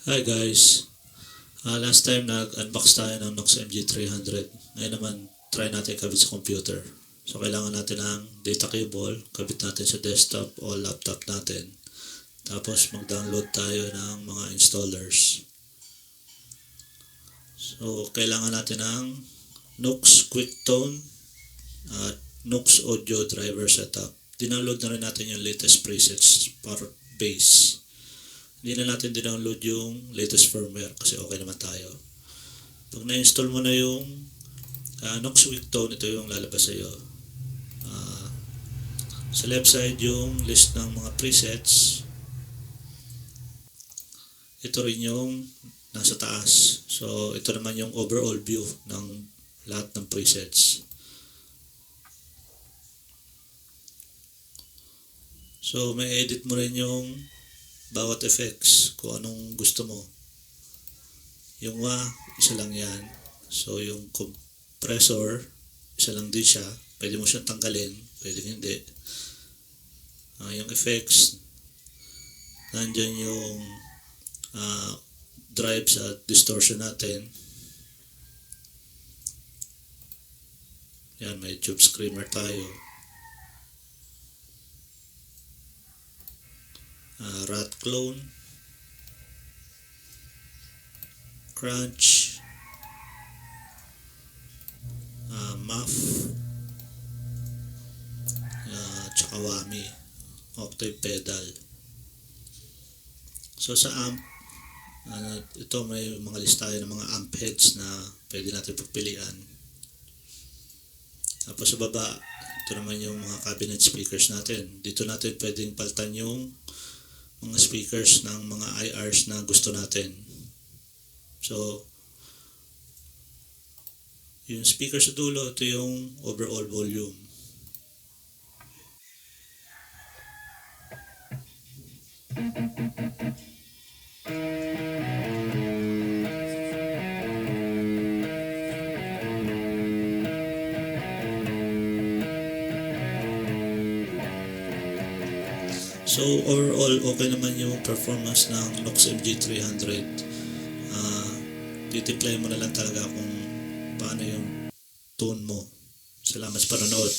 Hi guys, last time nag-unbox tayo ng Nox MG300. Ngayon naman, try natin kabit sa computer. So kailangan natin ng data cable, kabit natin sa desktop o laptop natin. Tapos mag-download tayo ng mga installers. So kailangan natin ng Nox QuickTone at Nox Audio Driver Setup. Dinownload na rin natin yung latest presets para bass. Hindi na natin dinownload yung latest firmware kasi okay naman tayo. Pag na-install mo na yung Nox QuickTone, ito yung lalabas sa iyo. Sa left side yung list ng mga presets. Ito rin yung nasa taas. So ito naman yung overall view ng lahat ng presets. So may edit mo rin yung bawat effects kung anong gusto mo. Yung isa lang yan. So yung compressor, isa lang din siya. Pwede mo siyang tanggalin, pwede hindi. Yung effects, nandyan yung drive sa distortion natin. Yan, may tube screamer tayo. Rat clone, crunch, muff, tsaka whammy, octave pedal. So sa amp, ito may mga listahan ng mga amp heads na pwede natin pagpilian. Tapos sa baba, ito naman yung mga cabinet speakers natin. Dito natin pwedeng palitan yung mga speakers ng mga IRs na gusto natin. So, yung speaker sa dulo, ito yung overall volume. So overall, okay naman yung performance ng Nox MG300. Titiplay mo na lang talaga kung paano yung tone mo. Salamat sa panonood.